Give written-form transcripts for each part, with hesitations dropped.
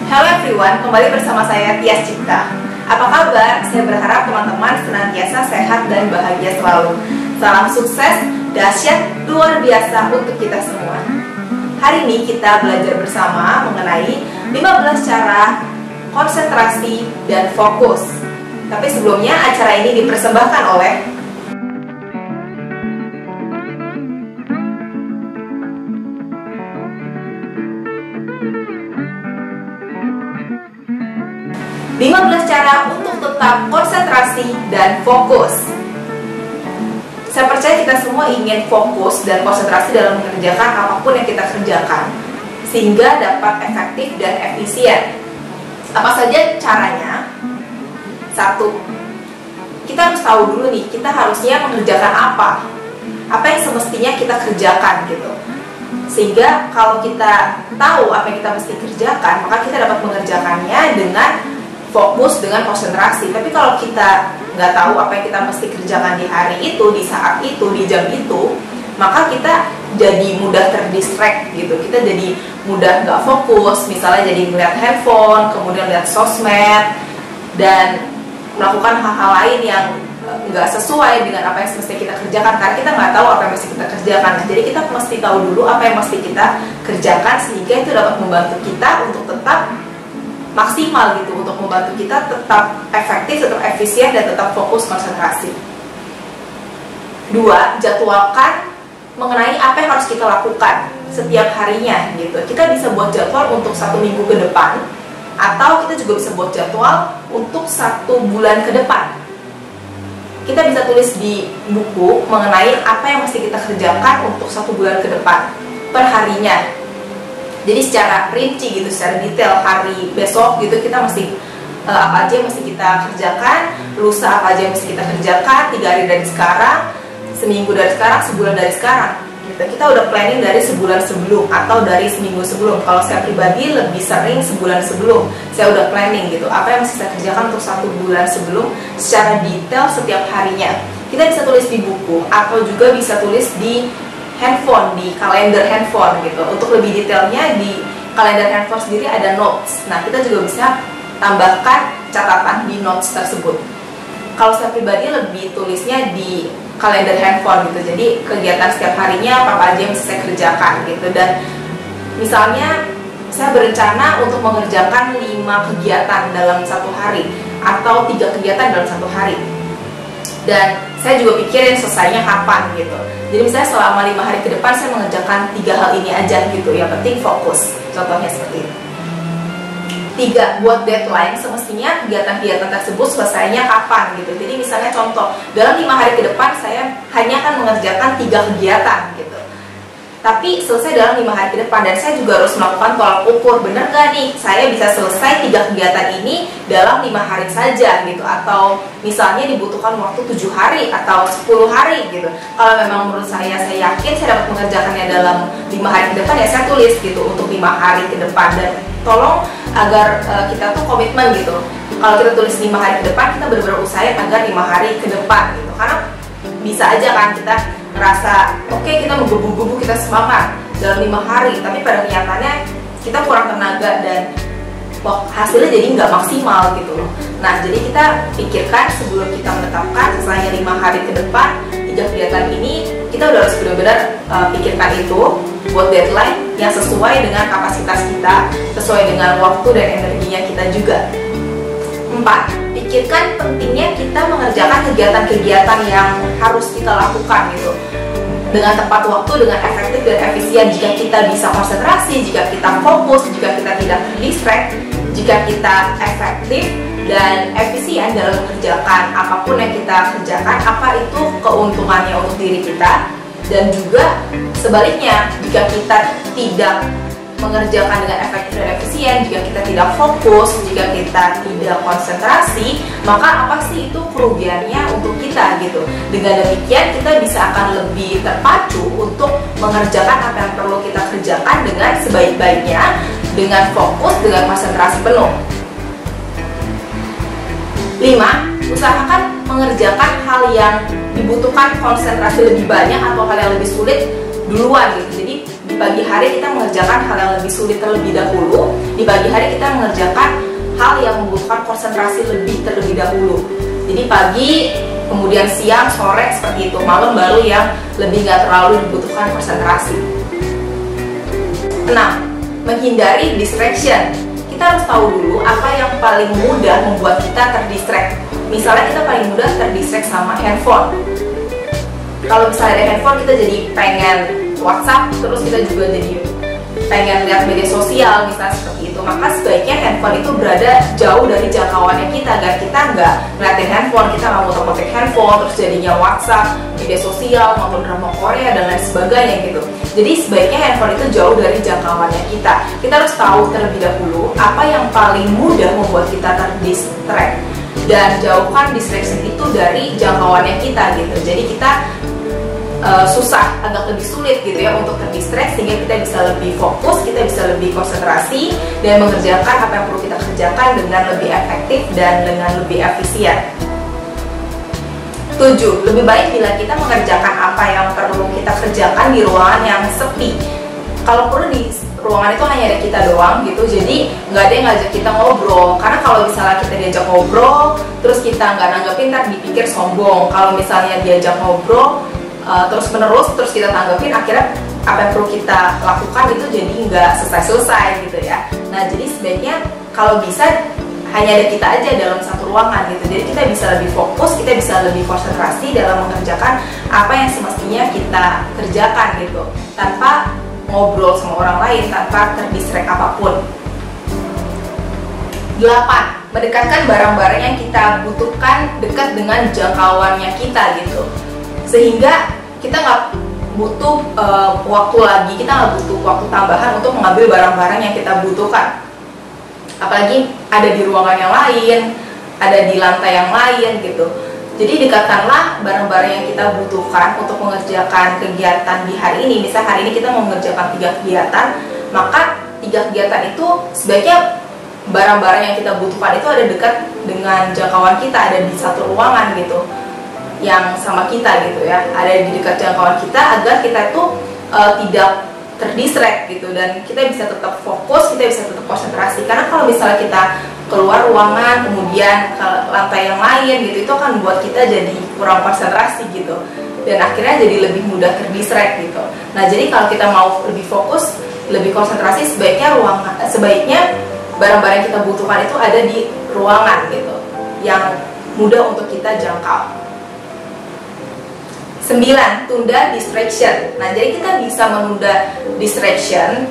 Hello everyone, kembali bersama saya Tias Cipta. Apa kabar? Saya berharap teman-teman senantiasa sehat dan bahagia selalu. Salam sukses, dahsyat, luar biasa untuk kita semua. Hari ini kita belajar bersama mengenai 15 cara konsentrasi dan fokus. Tapi sebelumnya acara ini dipersembahkan oleh "15 cara untuk tetap konsentrasi dan fokus". Saya percaya kita semua ingin fokus dan konsentrasi dalam mengerjakan apapun yang kita kerjakan, sehingga dapat efektif dan efisien. Apa saja caranya? 1. Kita harus tahu dulu nih, kita harusnya mengerjakan apa yang semestinya kita kerjakan gitu. Sehingga kalau kita tahu apa yang kita mesti kerjakan, maka kita dapat mengerjakannya dengan fokus, dengan konsentrasi. Tapi kalau kita nggak tahu apa yang kita mesti kerjakan di hari itu, di saat itu, di jam itu, maka kita jadi mudah terdistract gitu. Kita jadi mudah nggak fokus, misalnya jadi melihat handphone, kemudian lihat sosmed, dan melakukan hal-hal lain yang nggak sesuai dengan apa yang semestinya kita kerjakan, karena kita nggak tahu apa yang mesti kita kerjakan. Jadi kita mesti tahu dulu apa yang mesti kita kerjakan, sehingga itu dapat membantu kita untuk tetap maksimal gitu, untuk membantu kita tetap efektif, tetap efisien, dan tetap fokus konsentrasi. 2. Jadwalkan mengenai apa yang harus kita lakukan setiap harinya gitu. Kita bisa buat jadwal untuk 1 minggu ke depan, atau kita juga bisa buat jadwal untuk 1 bulan ke depan. Kita bisa tulis di buku mengenai apa yang mesti kita kerjakan untuk 1 bulan ke depan per harinya. Jadi secara rinci gitu, secara detail, hari besok gitu kita mesti apa aja yang mesti kita kerjakan, lusa apa aja yang mesti kita kerjakan, 3 hari dari sekarang, seminggu dari sekarang, sebulan dari sekarang gitu. Kita udah planning dari sebulan sebelum atau dari seminggu sebelum. Kalau saya pribadi lebih sering sebulan sebelum, saya udah planning gitu apa yang mesti saya kerjakan untuk 1 bulan sebelum secara detail setiap harinya. Kita bisa tulis di buku atau juga bisa tulis di handphone, di kalender handphone gitu. Untuk lebih detailnya, di kalender handphone sendiri ada notes. Nah, kita juga bisa tambahkan catatan di notes tersebut. Kalau saya pribadi lebih tulisnya di kalender handphone gitu. Jadi kegiatan setiap harinya apa aja yang saya kerjakan gitu. Dan misalnya saya berencana untuk mengerjakan 5 kegiatan dalam 1 hari atau 3 kegiatan dalam 1 hari. Dan saya juga pikirin selesainya kapan gitu. Jadi misalnya selama 5 hari ke depan saya mengerjakan 3 hal ini aja gitu. Yang penting fokus. Contohnya seperti itu. 3. Buat deadline, semestinya kegiatan-kegiatan tersebut selesainya kapan gitu. Jadi misalnya contoh, dalam 5 hari ke depan saya hanya akan mengerjakan 3 kegiatan gitu. Tapi selesai dalam 5 hari ke depan, dan saya juga harus melakukan tolak ukur, bener gak nih saya bisa selesai 3 kegiatan ini dalam 5 hari saja gitu, atau misalnya dibutuhkan waktu 7 hari atau 10 hari gitu. Kalau memang menurut saya yakin saya dapat mengerjakannya dalam 5 hari ke depan, ya saya tulis gitu untuk 5 hari ke depan. Dan tolong agar kita tuh komitmen gitu. Kalau kita tulis 5 hari ke depan, kita benar-benar usahain agar 5 hari ke depan gitu. Karena bisa aja kan kita ngerasa oke, kita menggebu-gebu, kita semangat dalam 5 hari, tapi pada kenyataannya kita kurang tenaga dan hasilnya jadi nggak maksimal gitu loh. Nah, jadi kita pikirkan sebelum kita menetapkan selesainya 5 hari ke depan 3 kegiatan ini, kita udah harus benar-benar pikirkan itu, buat deadline yang sesuai dengan kapasitas kita, sesuai dengan waktu dan energinya kita juga. 4. Pikirkan pentingnya kita mengerjakan kegiatan-kegiatan yang harus kita lakukan gitu, dengan tepat waktu, dengan efektif dan efisien. Jika kita bisa konsentrasi, jika kita fokus, jika kita tidak terdistract, jika kita efektif dan efisien dalam mengerjakan apapun yang kita kerjakan, apa itu keuntungannya untuk diri kita. Dan juga sebaliknya, jika kita tidak mengerjakan dengan efektif dan efisien, jika kita tidak fokus, jika kita tidak konsentrasi, maka apa sih itu kerugiannya untuk kita gitu. Dengan demikian kita bisa akan lebih terpacu untuk mengerjakan apa yang perlu kita kerjakan dengan sebaik-baiknya, dengan fokus, dengan konsentrasi penuh. 5. Usahakan mengerjakan hal yang dibutuhkan konsentrasi lebih banyak atau hal yang lebih sulit duluan gitu. Jadi di pagi hari kita mengerjakan hal yang lebih sulit terlebih dahulu, di pagi hari kita mengerjakan hal yang membutuhkan konsentrasi terlebih dahulu. Jadi pagi, kemudian siang, sore seperti itu. Malam baru yang lebih nggak terlalu dibutuhkan konsentrasi. 6. Menghindari distraction. Kita harus tahu dulu apa yang paling mudah membuat kita terdistract. Misalnya kita paling mudah terdistract sama handphone. Kalau misalnya ada handphone, kita jadi pengen WhatsApp, terus kita juga jadi pengen lihat media sosial, misalnya seperti itu. Maka sebaiknya handphone itu berada jauh dari jangkauannya kita, agar kita nggak ngeliatin handphone, kita nggak ngotak-ngotak handphone, terus jadinya WhatsApp, media sosial, nonton drama Korea, dan lain sebagainya gitu. Jadi sebaiknya handphone itu jauh dari jangkauannya kita. Kita harus tahu terlebih dahulu apa yang paling mudah membuat kita terdistract, dan jauhkan distraction itu dari jangkauannya kita gitu. Jadi kita susah, agak lebih sulit gitu ya untuk terdistract, sehingga kita bisa lebih fokus, kita bisa lebih konsentrasi dan mengerjakan apa yang perlu kita kerjakan dengan lebih efektif dan dengan lebih efisien. 7. Lebih baik bila kita mengerjakan apa yang perlu kita kerjakan di ruangan yang sepi. Kalau perlu di ruangan itu hanya ada kita doang gitu, jadi nggak ada yang ngajak kita ngobrol. Karena kalau misalnya kita diajak ngobrol, terus kita nggak nanggepin, ntar dipikir sombong. Kalau misalnya diajak ngobrol terus menerus, terus kita tanggapin, akhirnya apa yang perlu kita lakukan itu jadi nggak selesai gitu ya. Nah, jadi sebaiknya kalau bisa hanya ada kita aja dalam satu ruangan gitu. Jadi kita bisa lebih fokus, kita bisa lebih konsentrasi dalam mengerjakan apa yang semestinya kita kerjakan gitu, tanpa ngobrol sama orang lain, tanpa terdistract apapun. 8. Mendekatkan barang-barang yang kita butuhkan dekat dengan jangkauannya kita gitu, sehingga kita nggak butuh waktu lagi, kita nggak butuh waktu tambahan untuk mengambil barang-barang yang kita butuhkan. Apalagi ada di ruangan yang lain, ada di lantai yang lain gitu. Jadi dekatkanlah barang-barang yang kita butuhkan untuk mengerjakan kegiatan di hari ini. Misal hari ini kita mau mengerjakan 3 kegiatan, maka 3 kegiatan itu sebaiknya barang-barang yang kita butuhkan itu ada dekat dengan jangkauan kita, ada di satu ruangan gitu, yang sama kita gitu ya, ada di dekat jangkauan kita, agar kita tuh tidak terdistract gitu, dan kita bisa tetap fokus, kita bisa tetap konsentrasi. Karena kalau misalnya kita keluar ruangan kemudian ke lantai yang lain gitu, itu akan membuat kita jadi kurang konsentrasi gitu, dan akhirnya jadi lebih mudah terdistract gitu. Nah, jadi kalau kita mau lebih fokus, lebih konsentrasi, sebaiknya barang-barang yang kita butuhkan itu ada di ruangan gitu, yang mudah untuk kita jangkau. 9. Tunda distraction. Nah, jadi kita bisa menunda distraction.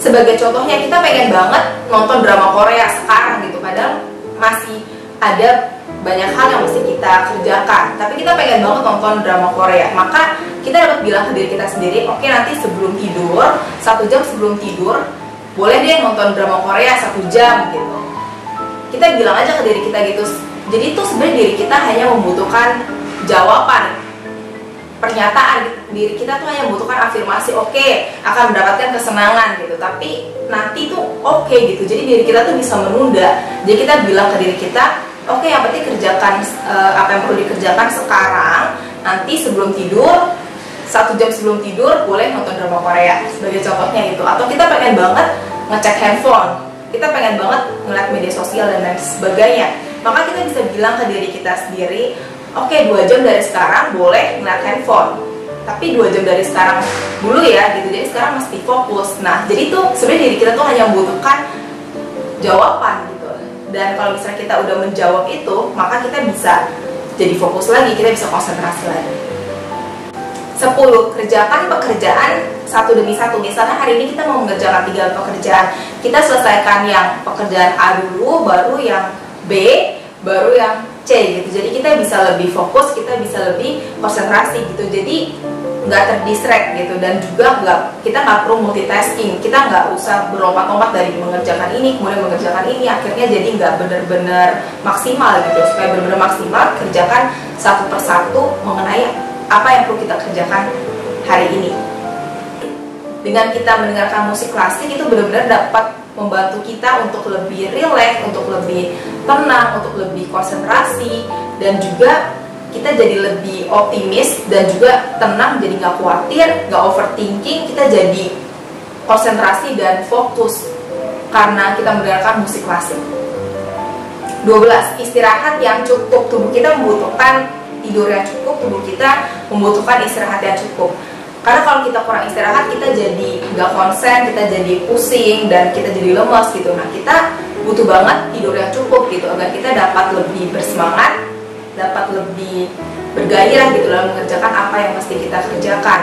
Sebagai contohnya, kita pengen banget nonton drama Korea sekarang gitu, padahal masih ada banyak hal yang mesti kita kerjakan, tapi kita pengen banget nonton drama Korea. Maka kita dapat bilang ke diri kita sendiri, oke, nanti sebelum tidur, 1 jam sebelum tidur, boleh deh nonton drama Korea 1 jam gitu. Kita bilang aja ke diri kita gitu. Jadi itu sebenarnya diri kita hanya membutuhkan jawaban, pernyataan. Diri kita tuh hanya membutuhkan afirmasi, oke, akan mendapatkan kesenangan gitu, tapi nanti tuh oke gitu. Jadi diri kita tuh bisa menunda. Jadi kita bilang ke diri kita, oke, yang penting kerjakan apa yang perlu dikerjakan sekarang. Nanti sebelum tidur, 1 jam sebelum tidur, boleh nonton drama Korea sebagai contohnya gitu. Atau kita pengen banget ngecek handphone, kita pengen banget ngeliat media sosial dan lain sebagainya, maka kita bisa bilang ke diri kita sendiri, oke, 2 jam dari sekarang boleh ngeliat handphone, tapi 2 jam dari sekarang dulu ya gitu. Jadi sekarang mesti fokus. Nah, jadi tuh sebenarnya diri kita tuh hanya membutuhkan jawaban gitu. Dan kalau misalnya kita udah menjawab itu, maka kita bisa jadi fokus lagi, kita bisa konsentrasi lagi. 10. Kerjakan pekerjaan satu demi satu. Misalnya hari ini kita mau mengerjakan 3 pekerjaan, kita selesaikan yang pekerjaan A dulu, baru yang B, baru yang C gitu. Jadi kita bisa lebih fokus, kita bisa lebih konsentrasi gitu. Jadi nggak terdistract gitu, dan juga kita nggak perlu multitasking. Kita nggak usah berlompat-lompat dari mengerjakan ini kemudian mengerjakan ini, akhirnya jadi nggak benar-benar maksimal gitu. Supaya benar-benar maksimal, kerjakan satu persatu mengenai apa yang perlu kita kerjakan hari ini. Dengan kita mendengarkan musik klasik, itu benar-benar dapat membantu kita untuk lebih rileks, untuk lebih tenang, untuk lebih konsentrasi, dan juga kita jadi lebih optimis dan juga tenang, jadi nggak khawatir, nggak overthinking, kita jadi konsentrasi dan fokus karena kita mendengarkan musik klasik. 12. Istirahat yang cukup. Tubuh kita membutuhkan tidur yang cukup, tubuh kita membutuhkan istirahat yang cukup. Karena kalau kita kurang istirahat, kita jadi nggak konsen, kita jadi pusing, dan kita jadi lemas gitu. Nah, kita butuh banget tidur yang cukup gitu, agar kita dapat lebih bersemangat, dapat lebih bergairah gitu dalam mengerjakan apa yang mesti kita kerjakan,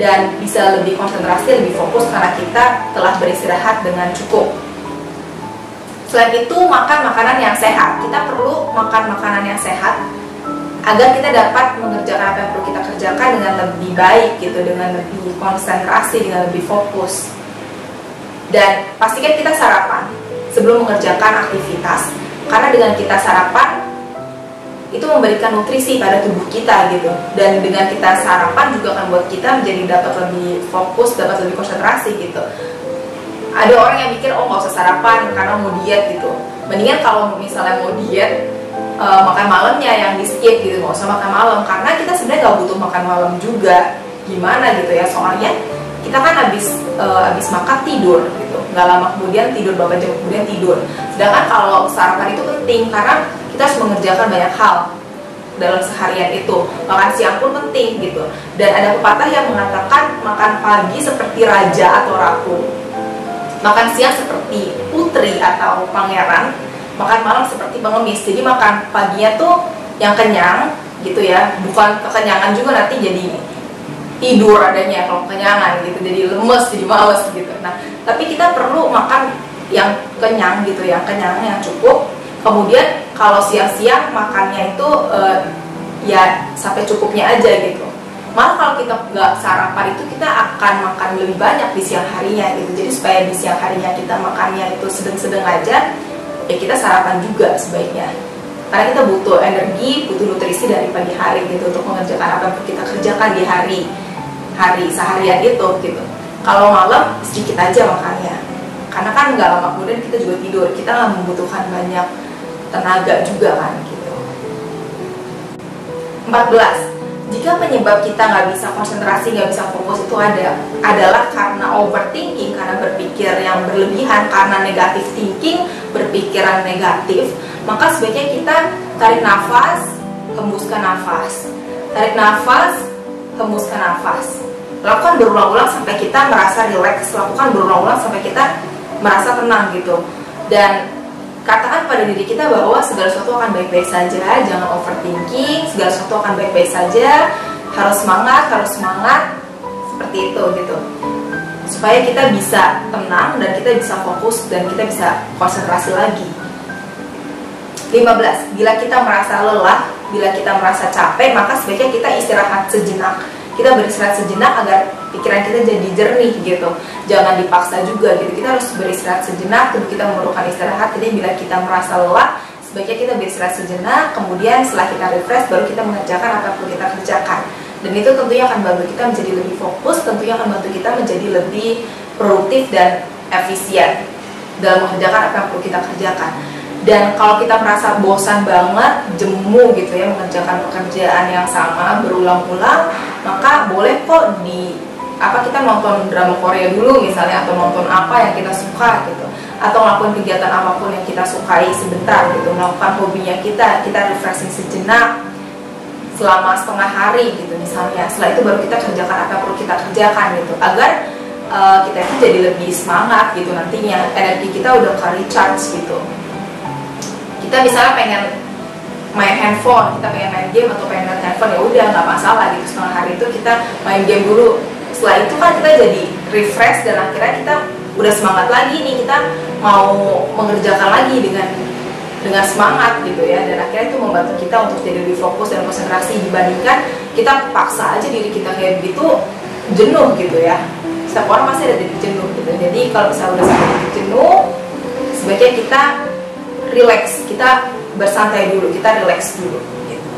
dan bisa lebih konsentrasi, lebih fokus karena kita telah beristirahat dengan cukup. Selain itu, makan makanan yang sehat. Kita perlu makan makanan yang sehat agar kita dapat mengerjakan apa yang perlu kita kerjakan dengan lebih baik gitu, dengan lebih konsentrasi, dengan lebih fokus. Dan pastikan kita sarapan sebelum mengerjakan aktivitas, karena dengan kita sarapan itu memberikan nutrisi pada tubuh kita gitu, dan dengan kita sarapan juga akan buat kita menjadi dapat lebih fokus, dapat lebih konsentrasi gitu. Ada orang yang mikir, oh nggak usah sarapan karena mau diet gitu. Mendingan kalau misalnya mau diet, makan malamnya yang di skip gitu, nggak usah makan malam, karena kita sebenarnya nggak butuh makan malam juga. Gimana gitu ya, soalnya kita kan habis makan tidur gitu, nggak lama kemudian tidur, beberapa jam kemudian tidur. Sedangkan kalau sarapan itu penting karena kita harus mengerjakan banyak hal dalam seharian itu. Makan siang pun penting gitu. Dan ada pepatah yang mengatakan makan pagi seperti raja atau ratu, makan siang seperti putri atau pangeran, makan malam seperti pengemis. Jadi makan paginya tuh yang kenyang gitu ya, bukan kekenyangan juga nanti jadi tidur adanya kalau kekenyangan gitu, jadi lemes, jadi males gitu. Nah, tapi kita perlu makan yang kenyang gitu, yang kenyang, yang cukup. Kemudian kalau siang-siang makannya itu ya sampai cukupnya aja gitu. Malah kalau kita nggak sarapan itu kita akan makan lebih banyak di siang harinya gitu. Jadi supaya di siang harinya kita makannya itu sedang-sedang aja, ya kita sarapan juga sebaiknya. Karena kita butuh energi, butuh nutrisi dari pagi hari gitu untuk mengerjakan apa yang kita kerjakan di hari seharian itu gitu. Kalau malam sedikit aja makannya, karena kan nggak lama kemudian kita juga tidur, kita nggak membutuhkan banyak tenaga juga kan gitu. 14. Jika penyebab kita nggak bisa konsentrasi, nggak bisa fokus itu adalah karena overthinking, karena berpikir yang berlebihan, karena negatif thinking, berpikiran negatif, maka sebaiknya kita tarik nafas, hembuskan nafas, tarik nafas, hembuskan nafas. Lakukan berulang-ulang sampai kita merasa rileks, lakukan berulang-ulang sampai kita merasa tenang gitu. Dan katakan pada diri kita bahwa segala sesuatu akan baik-baik saja, jangan overthinking, segala sesuatu akan baik-baik saja, harus semangat, seperti itu gitu. Supaya kita bisa tenang dan kita bisa fokus dan kita bisa konsentrasi lagi. 15. Bila kita merasa lelah, bila kita merasa capek, maka sebaiknya kita istirahat sejenak. Kita beristirahat sejenak agar pikiran kita jadi jernih gitu. Jangan dipaksa juga gitu. Kita harus beristirahat sejenak, tubuh kita memerlukan istirahat. Jadi bila kita merasa lelah, sebaiknya kita beristirahat sejenak. Kemudian setelah kita refresh, baru kita mengerjakan apa yang perlu kita kerjakan. Dan itu tentunya akan membantu kita menjadi lebih fokus, tentunya akan membantu kita menjadi lebih produktif dan efisien dalam mengerjakan apa yang perlu kita kerjakan. Dan kalau kita merasa bosan banget, jemu gitu ya, mengerjakan pekerjaan yang sama berulang-ulang, maka boleh kok kita nonton drama Korea dulu misalnya, atau nonton apa yang kita suka gitu, atau melakukan kegiatan apapun yang kita sukai sebentar gitu, melakukan hobinya kita refreshing sejenak selama setengah hari gitu misalnya. Setelah itu baru kita kerjakan apa yang perlu kita kerjakan gitu, agar kita itu jadi lebih semangat gitu nantinya, energi kita udah ke-recharge gitu. Kita misalnya pengen main handphone, kita pengen main game atau pengen main handphone, ya udah nggak masalah gitu, setengah hari itu kita main game dulu. Setelah itu kan kita jadi refresh dan akhirnya kita udah semangat lagi nih, kita mau mengerjakan lagi dengan semangat gitu ya, dan akhirnya itu membantu kita untuk jadi lebih fokus dan konsentrasi dibandingkan kita paksa aja diri kita kayak begitu, jenuh gitu ya. Setiap orang pasti ada titik jenuh gitu. Jadi kalau misalnya udah sampai titik jenuh, sebaiknya kita relax, kita bersantai dulu, kita relax dulu gitu.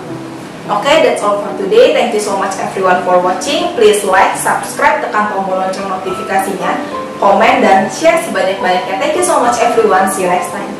Okay, that's all for today. Thank you so much everyone for watching. Please like, subscribe, tekan tombol lonceng notifikasinya, komen dan share sebanyak-banyaknya. Thank you so much everyone. See you next time.